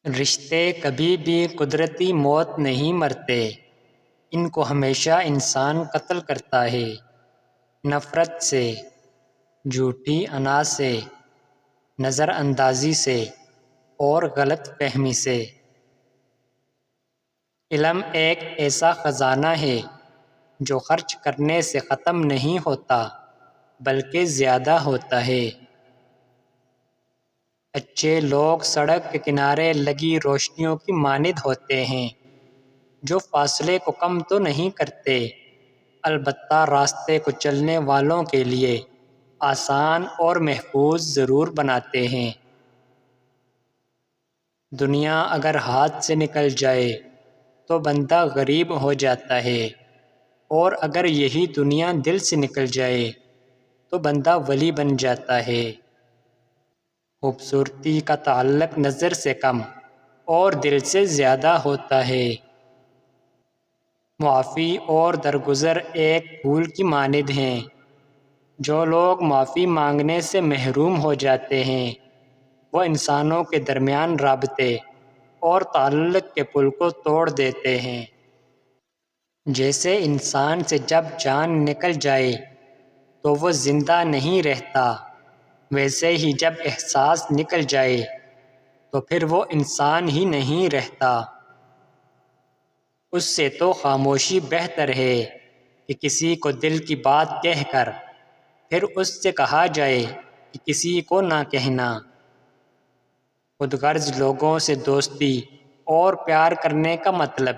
رشتے کبھی بھی قدرتی موت نہیں مرتے، ان کو ہمیشہ انسان قتل کرتا ہے، نفرت سے، جھوٹی انا سے، نظر اندازی سے اور غلط فہمی سے۔ علم ایک ایسا خزانہ ہے جو خرچ کرنے سے ختم نہیں ہوتا بلکہ زیادہ ہوتا ہے۔ اچھے لوگ سڑک کے کنارے لگی روشنیوں کی مانند ہوتے ہیں جو فاصلے کو کم تو نہیں کرتے، البتہ راستے کو چلنے والوں کے لیے آسان اور محفوظ ضرور بناتے ہیں۔ دنیا اگر ہاتھ سے نکل جائے تو بندہ غریب ہو جاتا ہے، اور اگر یہی دنیا دل سے نکل جائے تو بندہ ولی بن جاتا ہے۔ خوبصورتی کا تعلق نظر سے کم اور دل سے زیادہ ہوتا ہے۔ معافی اور درگزر ایک پھول کی مانند ہیں۔ جو لوگ معافی مانگنے سے محروم ہو جاتے ہیں وہ انسانوں کے درمیان رابطے اور تعلق کے پل کو توڑ دیتے ہیں۔ جیسے انسان سے جب جان نکل جائے تو وہ زندہ نہیں رہتا، ویسے ہی جب احساس نکل جائے تو پھر وہ انسان ہی نہیں رہتا۔ اس سے تو خاموشی بہتر ہے کہ کسی کو دل کی بات کہہ کر پھر اس سے کہا جائے کہ کسی کو نہ کہنا۔ خود غرض لوگوں سے دوستی اور پیار کرنے کا مطلب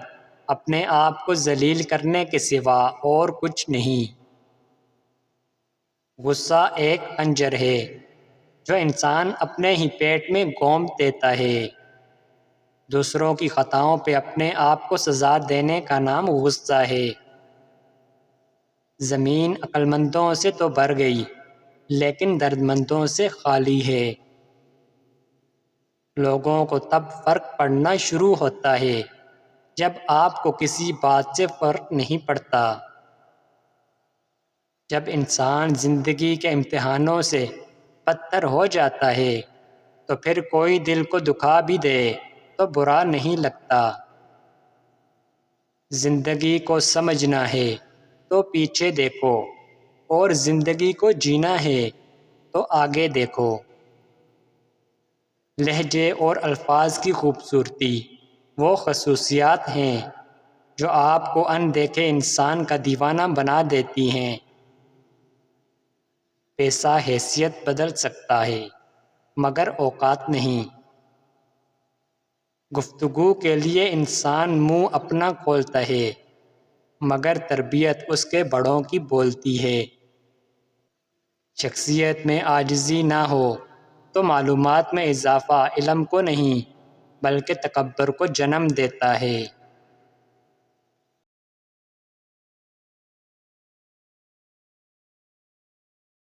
اپنے آپ کو ذلیل کرنے کے سوا اور کچھ نہیں۔ غصہ ایک خنجر ہے جو انسان اپنے ہی پیٹ میں گھونپ دیتا ہے۔ دوسروں کی خطاؤں پہ اپنے آپ کو سزا دینے کا نام غصہ ہے۔ زمین عقل مندوں سے تو بھر گئی لیکن درد مندوں سے خالی ہے۔ لوگوں کو تب فرق پڑنا شروع ہوتا ہے جب آپ کو کسی بات سے فرق نہیں پڑتا۔ جب انسان زندگی کے امتحانوں سے بدتر ہو جاتا ہے تو پھر کوئی دل کو دکھا بھی دے تو برا نہیں لگتا۔ زندگی کو سمجھنا ہے تو پیچھے دیکھو، اور زندگی کو جینا ہے تو آگے دیکھو۔ لہجے اور الفاظ کی خوبصورتی وہ خصوصیات ہیں جو آپ کو اندیکھے انسان کا دیوانہ بنا دیتی ہیں۔ پیسہ حیثیت بدل سکتا ہے مگر اوقات نہیں۔ گفتگو کے لیے انسان منہ اپنا کھولتا ہے مگر تربیت اس کے بڑوں کی بولتی ہے۔ شخصیت میں عاجزی نہ ہو تو معلومات میں اضافہ علم کو نہیں بلکہ تکبر کو جنم دیتا ہے۔